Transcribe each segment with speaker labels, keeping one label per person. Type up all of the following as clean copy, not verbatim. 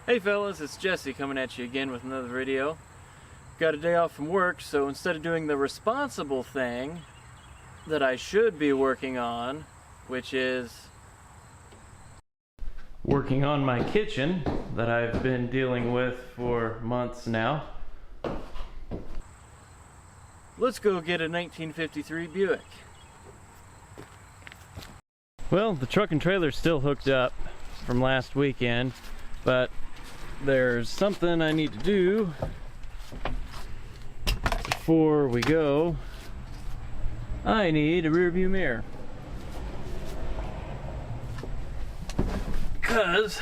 Speaker 1: Hey fellas, it's Jesse coming at you again with another video. Got a day off from work, so instead of doing the responsible thing that I should be working on, which is working on my kitchen that I've been dealing with for months now, let's go get a 1953 Buick. Well, the truck and trailer's still hooked up from last weekend, but there's something I need to do before we go. I need a rear view mirror, because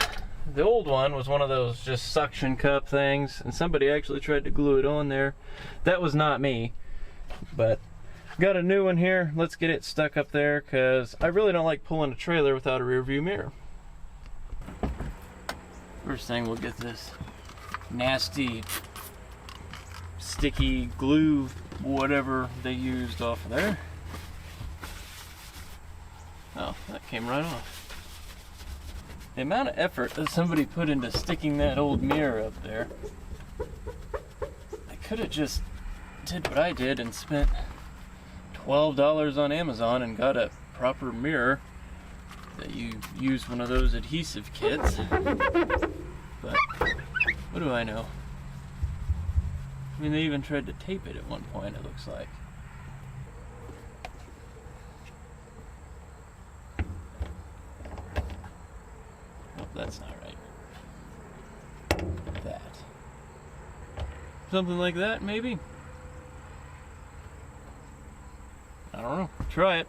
Speaker 1: the old one was one of those just suction cup things, and somebody actually tried to glue it on there. That was not me, but got a new one here. Let's get it stuck up there, because I really don't like pulling a trailer without a rear view mirror. First thing, we'll get this nasty sticky glue, whatever they used, off of there. Oh, that came right off. The amount of effort that somebody put into sticking that old mirror up there. I could have just did what I did and spent $12 on Amazon and got a proper mirror that you use one of those adhesive kits. But what do I know? I mean, they even tried to tape it at one point, it looks like. Oh, that's not right. That. Something like that, maybe? I don't know. Try it.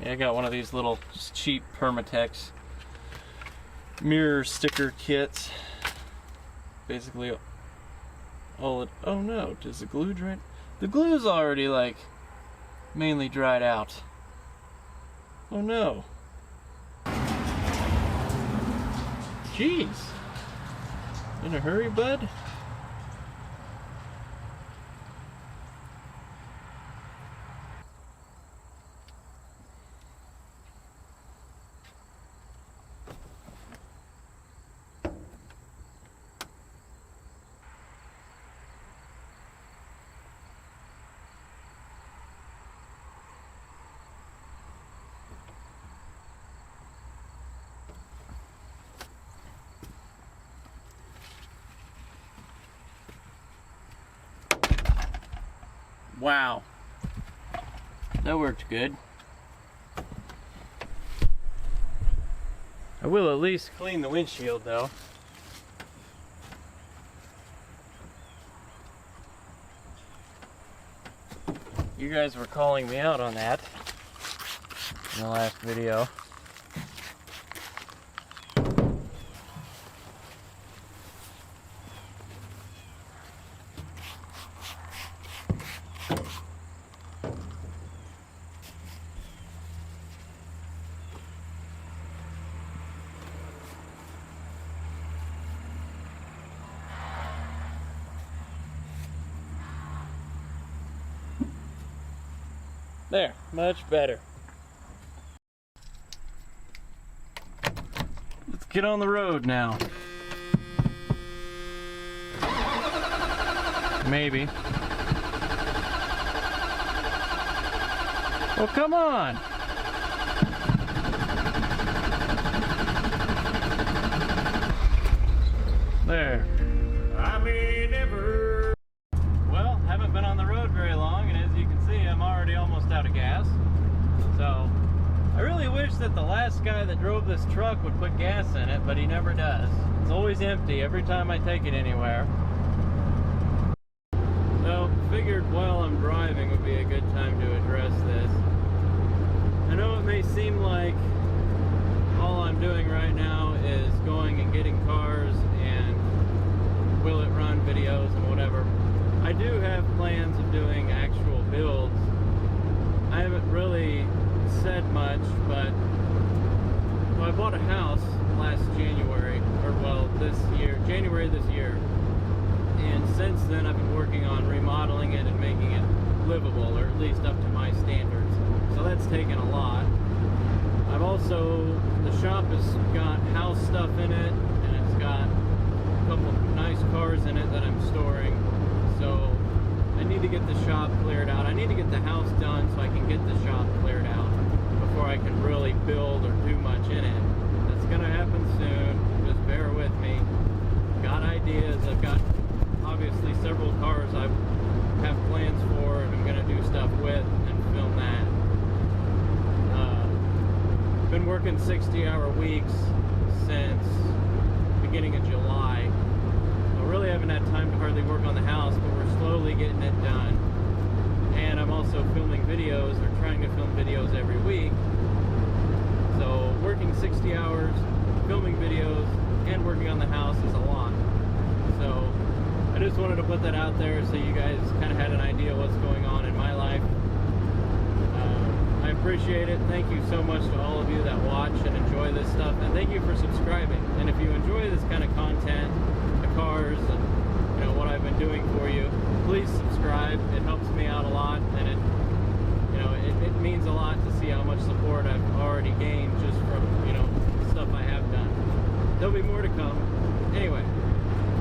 Speaker 1: Yeah, I got one of these little cheap Permatex mirror sticker kits. Basically all it, oh no, does the glue dry? The glue's already like mainly dried out. Oh no. Jeez. In a hurry, bud? Wow, that worked good. I will at least clean the windshield though. You guys were calling me out on that in the last video. There, much better. Let's get on the road now. Maybe. Well, come on. There. I may never. Well, haven't been on the road very long, and as you can see, I'm already almost out of gas. So, I really wish that the last guy that drove this truck would put gas in it, but he never does. It's always empty every time I take it anywhere. So, figured while I'm driving would be a good time to address this. I know it may seem like all I'm doing right now is going and getting cars and will it run videos and whatever. I do have plans of doing actual builds. I haven't really said much, but well, I bought a house last January, or well, this year, January this year, and since then I've been working on remodeling it and making it livable, or at least up to my standards. So that's taken a lot. I've also, the shop has got house stuff in it, and it's got a couple of nice cars in it that I'm storing. So I need to get the shop cleared out. I need to get the house done so I can get the shop cleared out before I can really build or do much in it. That's gonna happen soon. Just bear with me. Got ideas. I've got obviously several cars I have plans for and I'm gonna do stuff with and film that. Been working 60-hour weeks since beginning of July. I really haven't had time to hardly work on the house, but we're slowly getting it done. And I'm also filming videos, or trying to film videos every week. So working 60 hours, filming videos, and working on the house is a lot. So I just wanted to put that out there so you guys kind of had an idea what's going on in my life. I appreciate it. Thank you so much to all of you that watch and enjoy this stuff, and thank you for subscribing. And if you enjoy this kind of content, the cars and what I've been doing for you, please subscribe. It helps me out a lot, and it means a lot to see how much support I've already gained just from the stuff I have done. There'll be more to come. Anyway,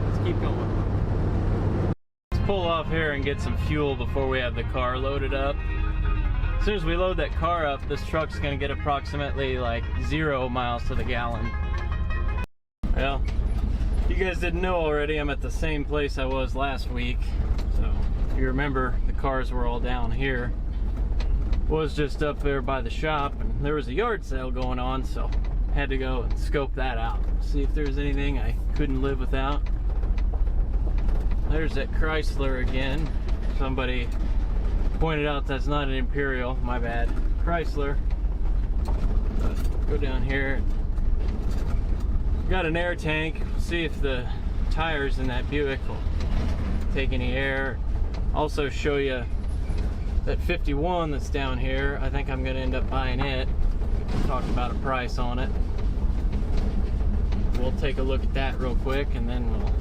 Speaker 1: let's keep going. Let's pull off here and get some fuel before we have the car loaded up. As soon as we load that car up, this truck's gonna get approximately like 0 miles to the gallon. Well, you guys didn't know already, I'm at the same place I was last week. So if you remember, the cars were all down here. Was just up there by the shop, and there was a yard sale going on, so had to go and scope that out, see if there's anything I couldn't live without. There's that Chrysler again. Somebody pointed out that's not an Imperial, my bad. Chrysler. Go down here. Got an air tank. See if the tires in that Buick will take any air. Also show you that 51 that's down here. I think I'm gonna end up buying it. Talked about a price on it. We'll take a look at that real quick, and then we'll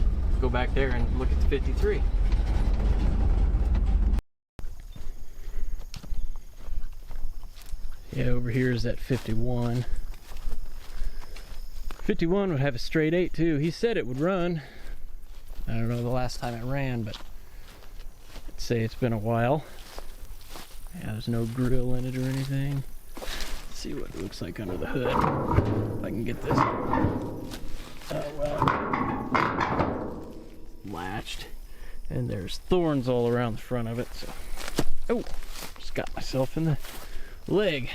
Speaker 1: go back there and look at the 53. Yeah, over here is that 51. 51 would have a straight 8 too. He said it would run. I don't know the last time it ran, but I'd say it's been a while. Yeah, there's no grill in it or anything. Let's see what it looks like under the hood. If I can get this. Oh well. Latched. And there's thorns all around the front of it, so. Oh, just got myself in the leg.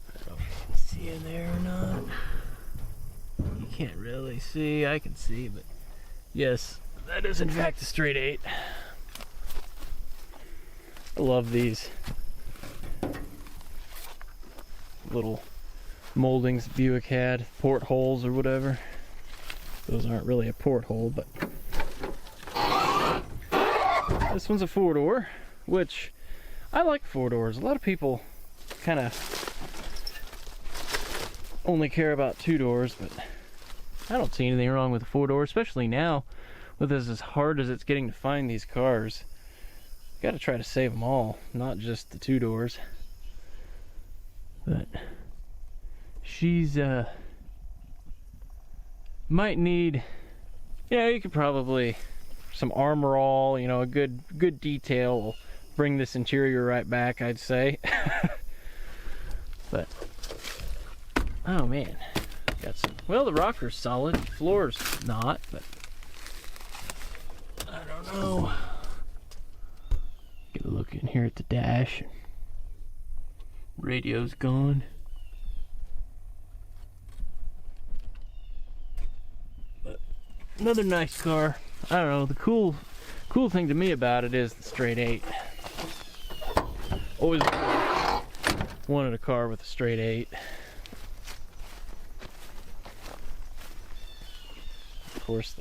Speaker 1: I don't know if you can see in there or not. You can't really see. I can see, but yes, that is in fact a straight 8. I love these little moldings Buick had, portholes or whatever. Those aren't really a porthole, but this one's a 4-door, which I like 4-doors. A lot of people kind of only care about 2-doors, but I don't see anything wrong with a 4-door, especially now with as hard as it's getting to find these cars. Got to try to save them all, not just the 2-doors. But she's might need, you could probably some armor all, a good detail will bring this interior right back, I'd say. But oh man, got some. Well, the rocker's solid, the floor's not, but I don't know. Get a look in here at the dash. Radio's gone. But another nice car. I don't know, the cool thing to me about it is the straight 8. Always wanted a car with a straight 8. Of course,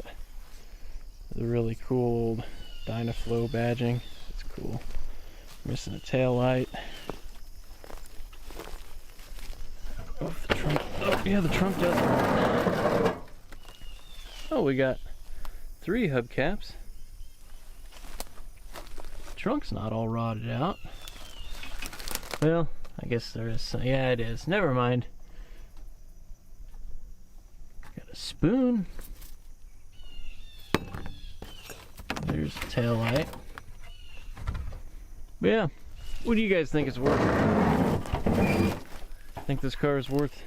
Speaker 1: the really cool old Dynaflow badging. It's cool. Missing a tail light. Oh, the trunk. Oh, yeah, the trunk does. Oh, we got 3 hubcaps. Trunk's not all rotted out. Well, I guess there is some. Yeah, it is. Never mind. Got a spoon. There's the tail light. But yeah, what do you guys think it's worth? Think this car is worth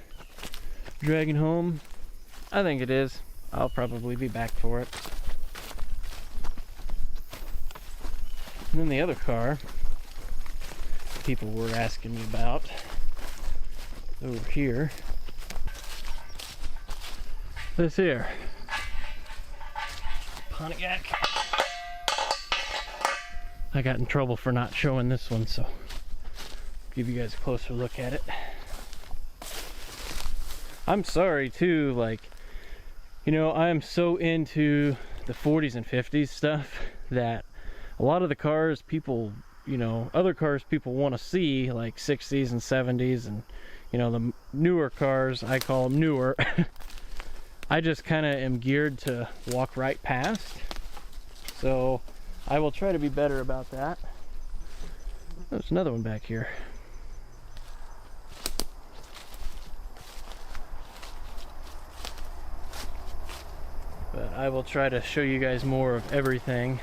Speaker 1: dragging home? I think it is. I'll probably be back for it. And then the other car people were asking me about over here. This here. Pontiac. I got in trouble for not showing this one, so I'll give you guys a closer look at it. I'm sorry too, like, you know, I am so into the 40s and 50s stuff that a lot of the cars people, you know, other cars people want to see, like 60s and 70s, and, you know, the newer cars, I call them newer. I just kind of am geared to walk right past. So I will try to be better about that. There's another one back here. But I will try to show you guys more of everything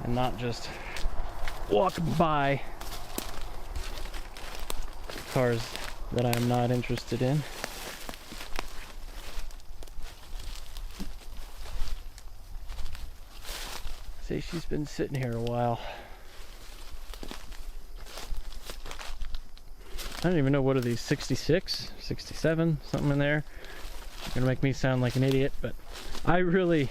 Speaker 1: and not just walk by cars that I'm not interested in. Say she's been sitting here a while. I don't even know, what are these, 66, 67, something in there. You're gonna make me sound like an idiot, but I really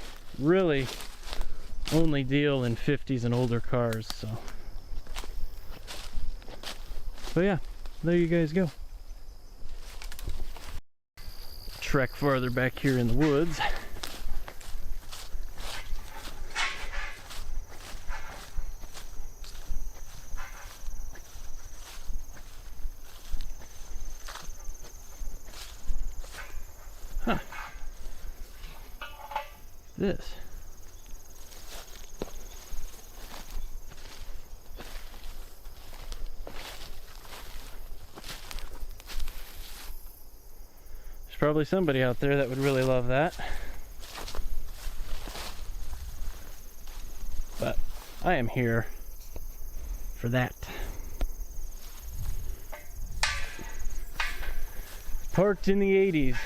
Speaker 1: only deal in 50s and older cars, so. But yeah, there you guys go. Trek farther back here in the woods. Huh. This. There's probably somebody out there that would really love that. But I am here for that. Parked in the 80s.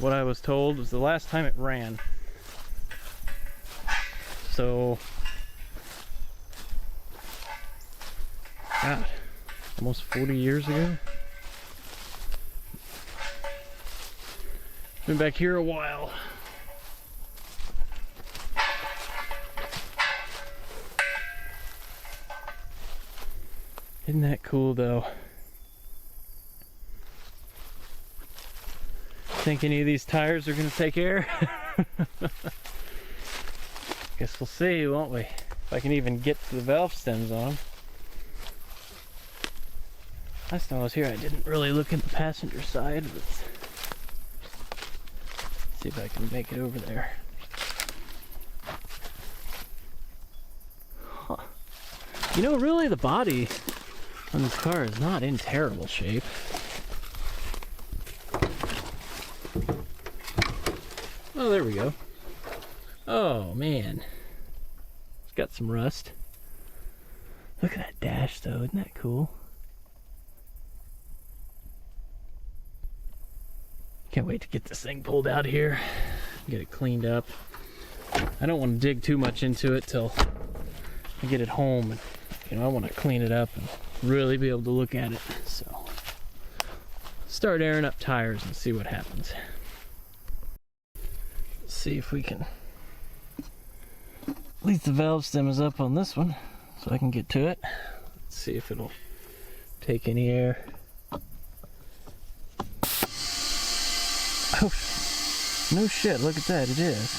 Speaker 1: What I was told was the last time it ran. So, God, almost 40 years ago. Been back here a while. Isn't that cool though? Think any of these tires are gonna take air? Guess we'll see, won't we? If I can even get to the valve stems on them. Last time I was here, I didn't really look at the passenger side, but let's see if I can make it over there. Huh. You know, really, the body on this car is not in terrible shape. Oh, there we go. Oh, man. It's got some rust. Look at that dash, though. Isn't that cool? Can't wait to get this thing pulled out of here. Get it cleaned up. I don't want to dig too much into it till I get it home. And, you know, I want to clean it up and really be able to look at it. So, start airing up tires and see what happens. See if we can, at least the valve stem is up on this one, so I can get to it. Let's see if it'll take any air. Oh, no shit, look at that, it is.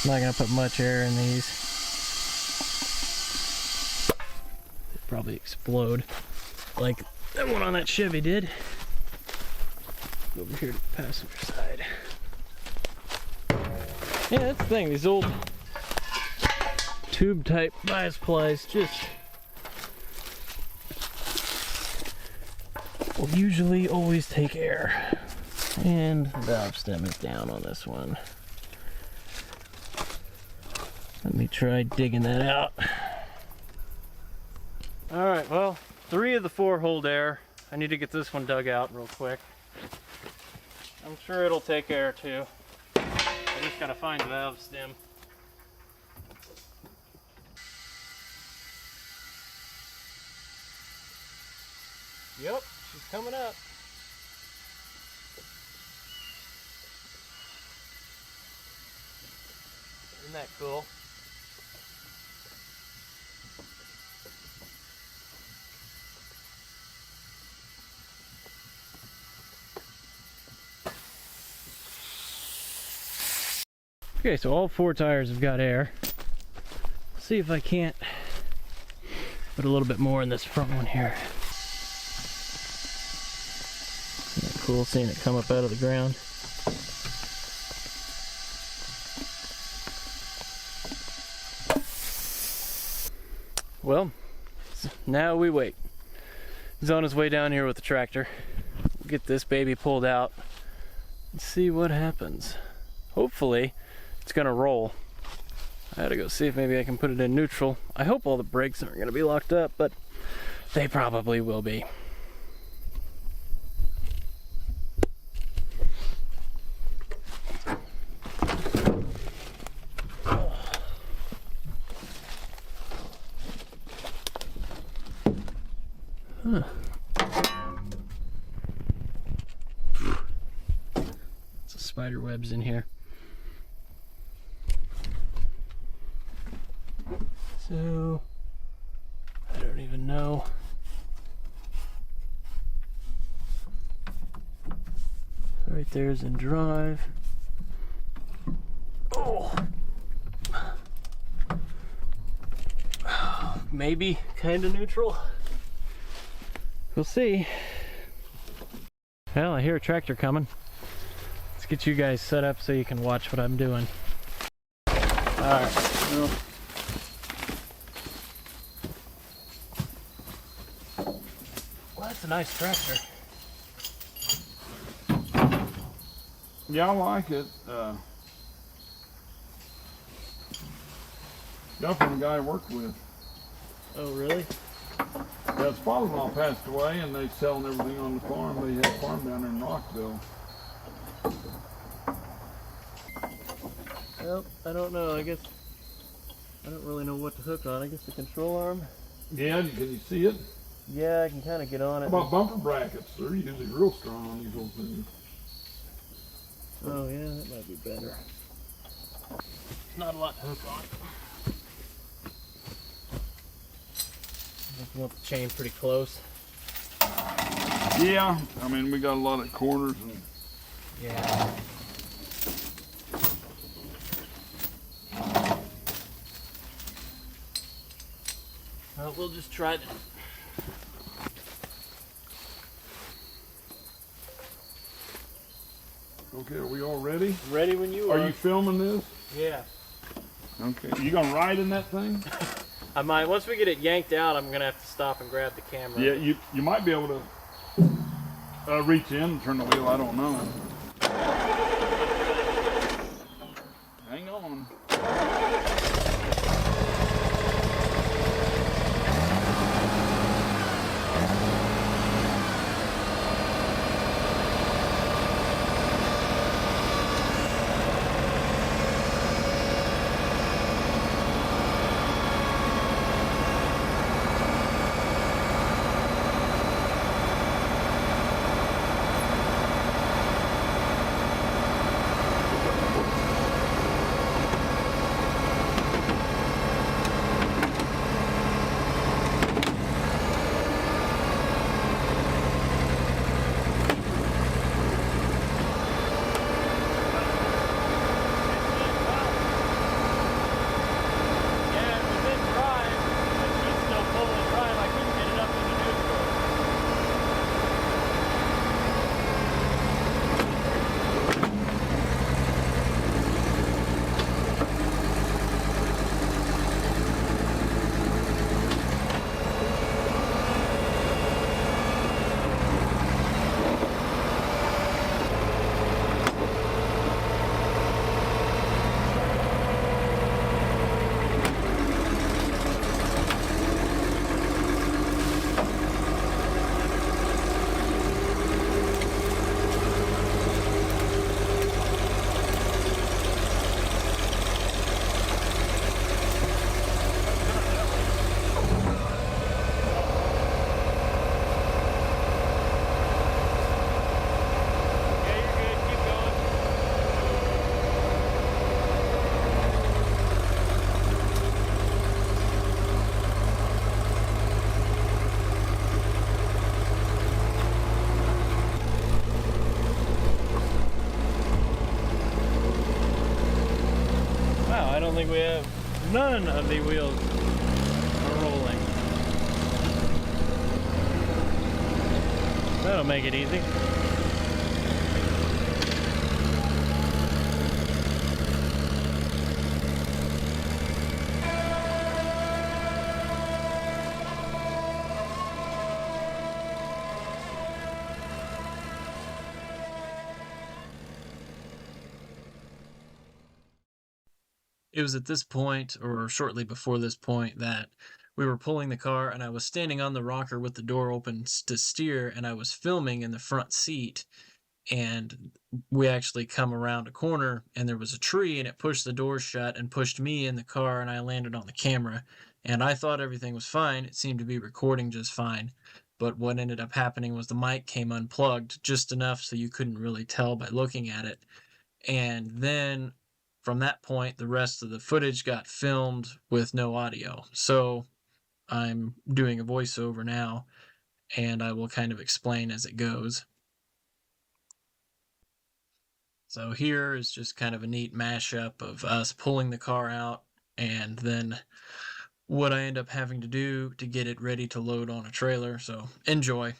Speaker 1: I'm not gonna put much air in these. They'll probably explode like that one on that Chevy did. Over here to the passenger side. Yeah, that's the thing. These old tube type bias plies just will usually always take air. And the valve stem is down on this one. Let me try digging that out. Alright, well, 3 of the 4 hold air. I need to get this one dug out real quick. I'm sure it'll take air too. I just gotta find the valve stem. Yep, she's coming up. Isn't that cool? Okay, so all 4 tires have got air. Let's see if I can't put a little bit more in this front one here. Isn't that cool seeing it come up out of the ground? Well, now we wait. He's on his way down here with the tractor. We'll get this baby pulled out and see what happens. Hopefully, it's gonna roll. I gotta go see if maybe I can put it in neutral. I hope all the brakes aren't gonna be locked up, but they probably will be. Huh. It's a spider webs in here. So, I don't even know. Right there's in drive. Oh! Maybe kind of neutral. We'll see. Well, I hear a tractor coming. Let's get you guys set up so you can watch what I'm doing. Alright. Well, that's a nice tractor.
Speaker 2: Yeah, I like it. Got from the guy I worked with.
Speaker 1: Oh, really?
Speaker 2: Yeah, his father-in-law passed away, and they selling everything on the farm. They had a farm down there in Rockville.
Speaker 1: Well, I don't know. I guess I don't really know what to hook on. I guess the control arm.
Speaker 2: Yeah, can you see it?
Speaker 1: Yeah, I can kind of get on it.
Speaker 2: How about bumper brackets? They're usually real strong on these old things.
Speaker 1: Oh yeah, that might be better. Not a lot to hook on. I want the chain pretty close.
Speaker 2: Yeah, I mean, we got a lot of corners. And
Speaker 1: yeah. Well, we'll just try that.
Speaker 2: Okay, are we all ready?
Speaker 1: Ready when you are.
Speaker 2: Are you filming this?
Speaker 1: Yeah.
Speaker 2: Okay. You gonna ride in that thing?
Speaker 1: I might. Once we get it yanked out, I'm gonna have to stop and grab the camera.
Speaker 2: Yeah, you might be able to reach in and turn the wheel. I don't know. Hang on.
Speaker 1: don't think we have, none of the wheels are rolling. That'll make it easy. It was at this point, or shortly before this point, that we were pulling the car and I was standing on the rocker with the door open to steer, and I was filming in the front seat. And we actually come around a corner and there was a tree and it pushed the door shut and pushed me in the car, and I landed on the camera. And I thought everything was fine. It seemed to be recording just fine. But what ended up happening was the mic came unplugged just enough so you couldn't really tell by looking at it. And then from that point, the rest of the footage got filmed with no audio. So I'm doing a voiceover now, and I will kind of explain as it goes. So here is just kind of a neat mashup of us pulling the car out and then what I end up having to do to get it ready to load on a trailer. So enjoy.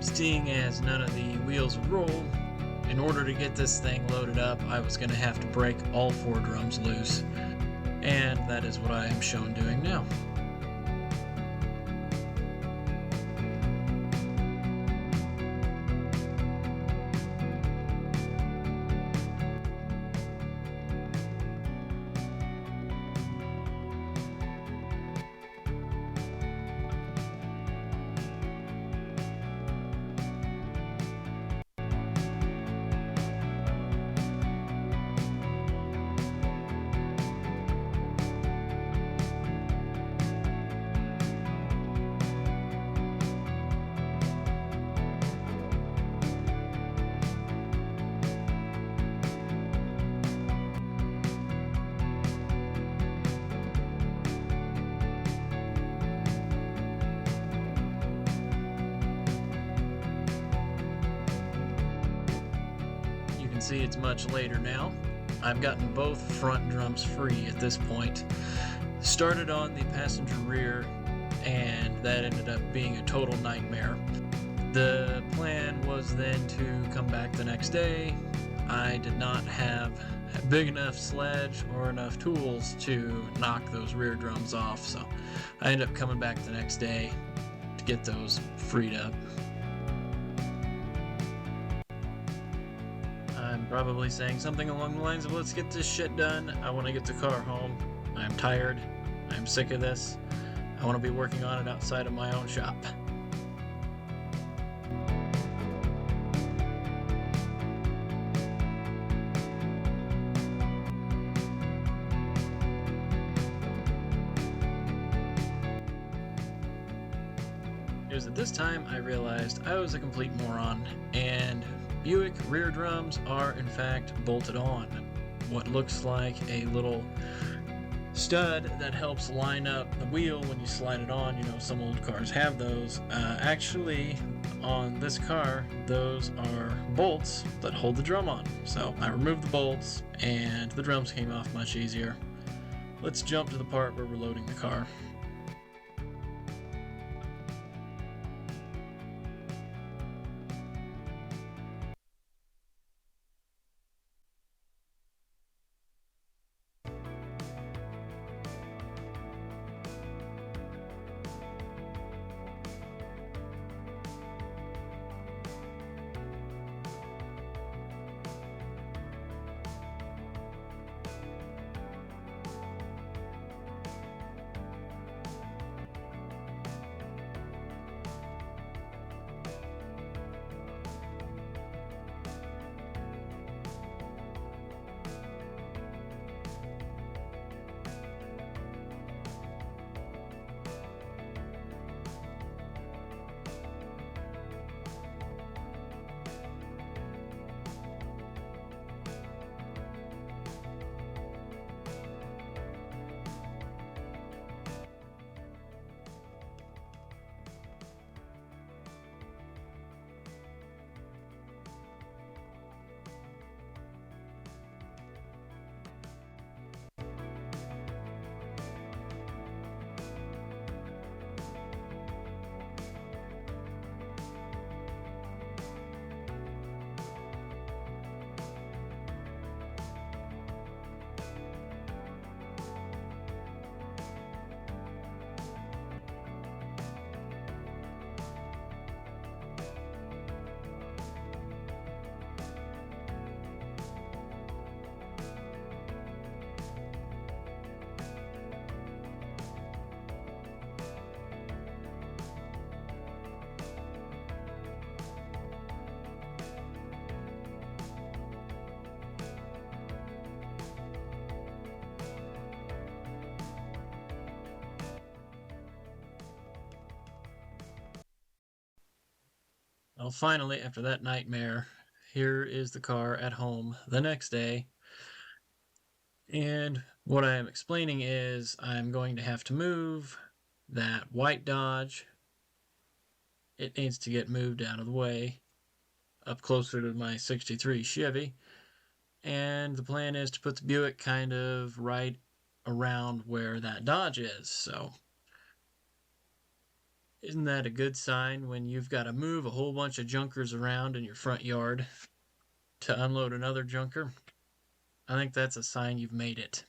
Speaker 1: Seeing as none of the wheels would roll, in order to get this thing loaded up, I was going to have to break all 4 drums loose, and that is what I am shown doing now. See, it's much later now. I've gotten both front drums free at this point. Started on the passenger rear, and that ended up being a total nightmare. The plan was then to come back the next day. I did not have a big enough sledge or enough tools to knock those rear drums off, so I ended up coming back the next day to get those freed up. I'm probably saying something along the lines of, let's get this shit done. I want to get the car home. I'm tired. I'm sick of this. I want to be working on it outside of my own shop. It was at this time I realized I was a complete moron, and Buick rear drums are in fact bolted on. What looks like a little stud that helps line up the wheel when you slide it on. You know, some old cars have those. Actually, on this car, those are bolts that hold the drum on. So I removed the bolts and the drums came off much easier. Let's jump to the part where we're loading the car. Well, finally, after that nightmare, here is the car at home the next day. And what I am explaining is I'm going to have to move that white Dodge. It needs to get moved out of the way, up closer to my 63 Chevy. And the plan is to put the Buick kind of right around where that Dodge is. So isn't that a good sign when you've got to move a whole bunch of junkers around in your front yard to unload another junker? I think that's a sign you've made it.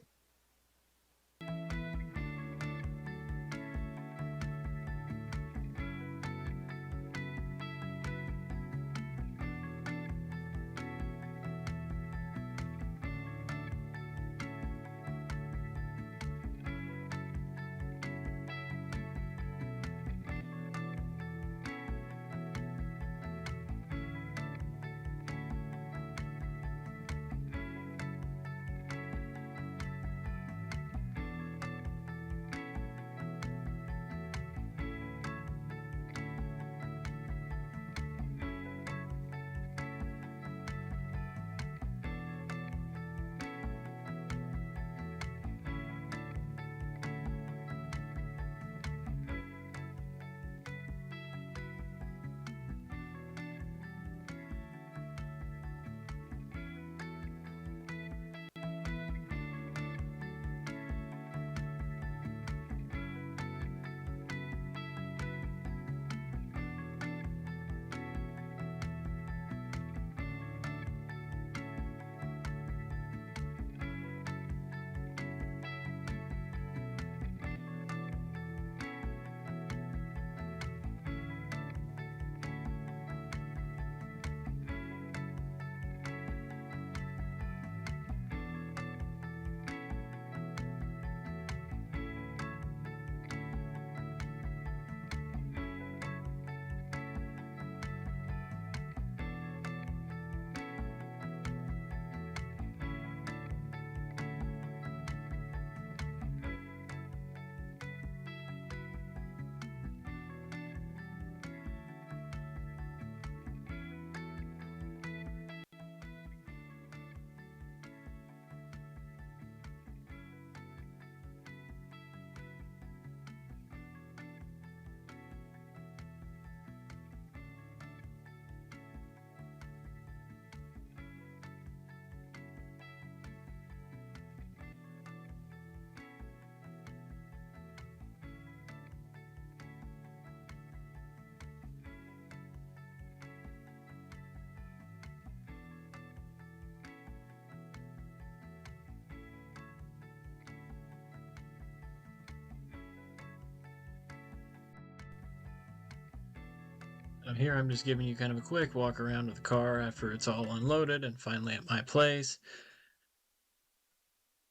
Speaker 1: Here I'm just giving you kind of a quick walk around of the car after it's all unloaded and finally at my place.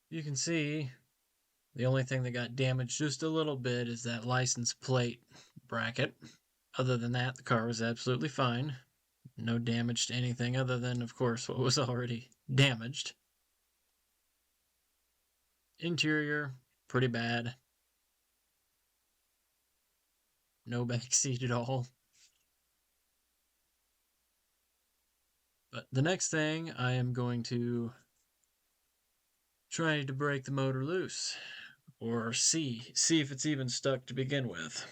Speaker 1: You can see the only thing that got damaged just a little bit is that license plate bracket. Other than that, the car was absolutely fine. No damage to anything other than, of course, what was already damaged. Interior, pretty bad. No back seat at all. But the next thing, I am going to try to break the motor loose, or see if it's even stuck to begin with.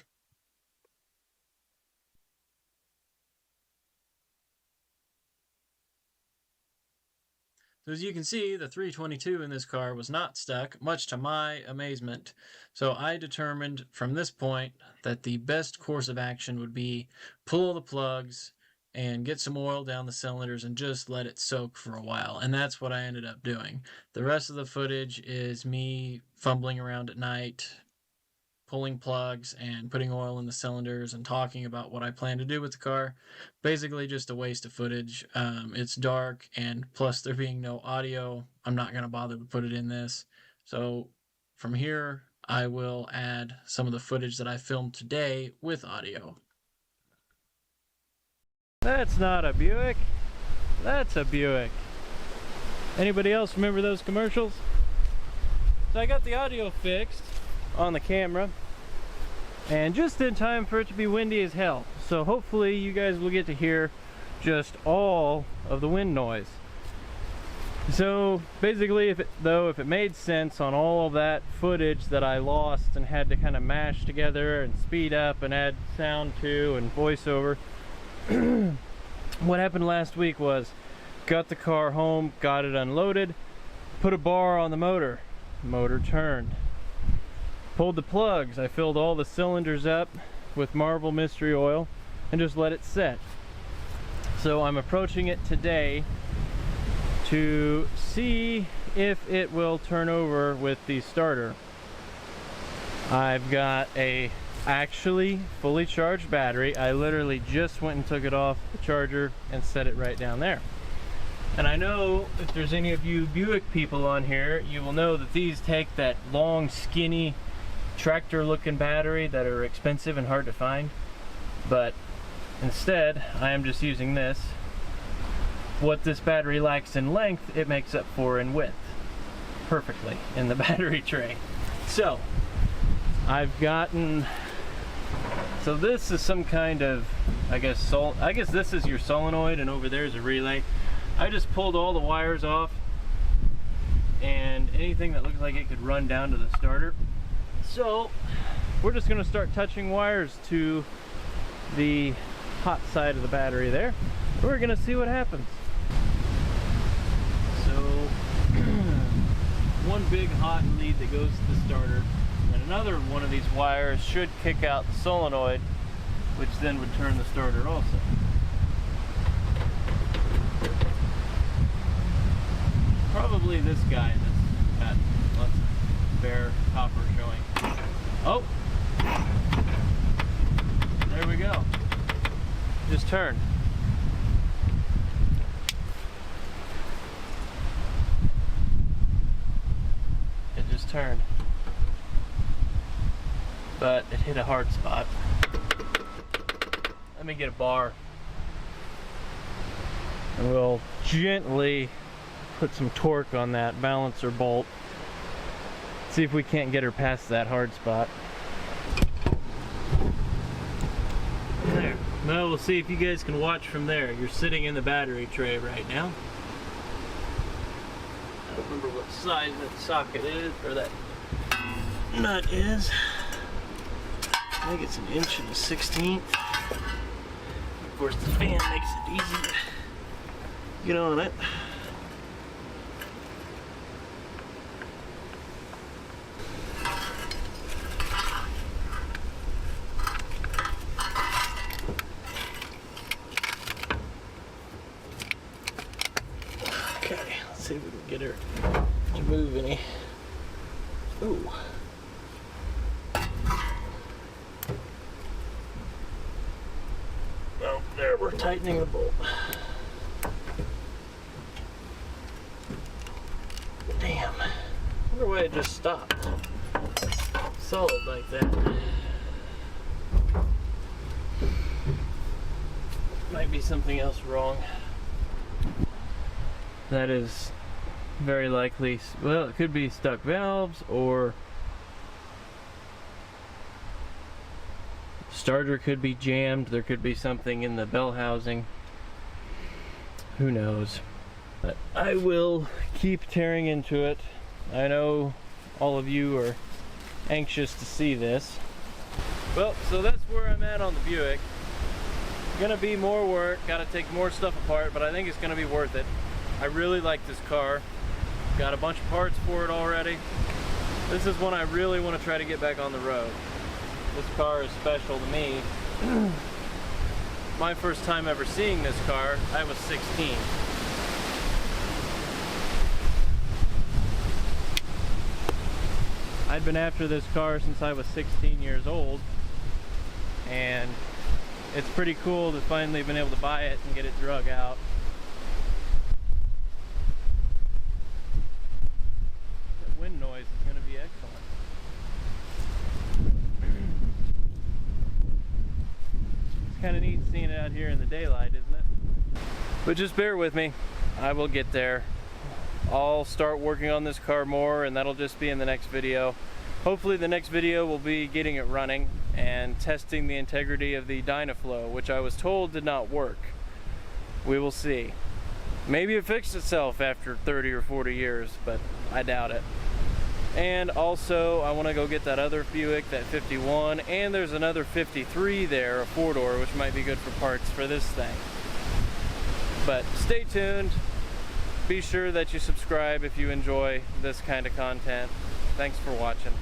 Speaker 1: So as you can see, the 322 in this car was not stuck, much to my amazement. So I determined from this point that the best course of action would be pull the plugs and get some oil down the cylinders and just let it soak for a while. And that's what I ended up doing. The rest of the footage is me fumbling around at night, pulling plugs and putting oil in the cylinders and talking about what I plan to do with the car. Basically just a waste of footage. It's dark, and plus there being no audio, I'm not going to bother to put it in this. So from here, I will add some of the footage that I filmed today with audio. That's not a Buick. That's a Buick. Anybody else remember those commercials? So I got the audio fixed on the camera, and just in time for it to be windy as hell. so hopefully you guys will get to hear just all of the wind noise. So basically, if it made sense on all of that footage that I lost and had to kind of mash together and speed up and add sound to and voiceover, what happened last week was got the car home, got it unloaded, put a bar on the motor turned, pulled the plugs, I filled all the cylinders up with Marvel Mystery Oil and just let it set. So I'm approaching it today to see if it will turn over with the starter. I've got a actually fully charged battery. I literally just went and took it off the charger and set it right down there. And I know if there's any of you Buick people on here, you will know that these take that long, skinny, tractor looking battery that are expensive and hard to find. But instead, I am just using this. What this battery lacks in length, it makes up for in width perfectly in the battery tray. So I've gotten, so this is some kind of, I guess this is your solenoid and over there is a relay. I just pulled all the wires off and anything that looks like it could run down to the starter. So we're just going to start touching wires to the hot side of the battery there. We're going to see what happens. So one big hot lead that goes to the starter, and another one of these wires should kick out the solenoid, which then would turn the starter also. Probably this guy that's got lots of bare copper showing. Oh! There we go. Just turned. It just turned. But it hit a hard spot. Let me get a bar. And we'll gently put some torque on that balancer bolt. See if we can't get her past that hard spot. There. Well, we'll see if you guys can watch from there. You're sitting in the battery tray right now. I don't remember what size that socket is, or that nut is. I think it's 1 1/16. Of course, the fan makes it easy to get on it. Okay, let's see if we can get her to move any. Ooh. Well, there, we're tightening the bolt. Damn. I wonder why it just stopped. Solid like that. Might be something else wrong. That is very likely, well, it could be stuck valves or starter could be jammed. There could be something in the bell housing. Who knows? But I will keep tearing into it. I know all of you are anxious to see this. Well, so that's where I'm at on the Buick. Gonna be more work, gotta take more stuff apart, but I think it's gonna be worth it. I really like this car. Got a bunch of parts for it already. This is one I really want to try to get back on the road. This car is special to me. My first time ever seeing this car, I was 16. I'd been after this car since I was 16 years old, and it's pretty cool to finally been able to buy it and get it drug out. The wind noise is going to be excellent. It's kind of neat seeing it out here in the daylight, isn't it? But just bear with me, I will get there. I'll start working on this car more, and that'll just be in the next video. Hopefully the next video will be getting it running and testing the integrity of the Dynaflow, which I was told did not work. We will see. Maybe it fixed itself after 30 or 40 years, but I doubt it. And also, I want to go get that other Buick, that 51, and there's another 53 there, a 4-door, which might be good for parts for this thing. But stay tuned. Be sure that you subscribe if you enjoy this kind of content. Thanks for watching.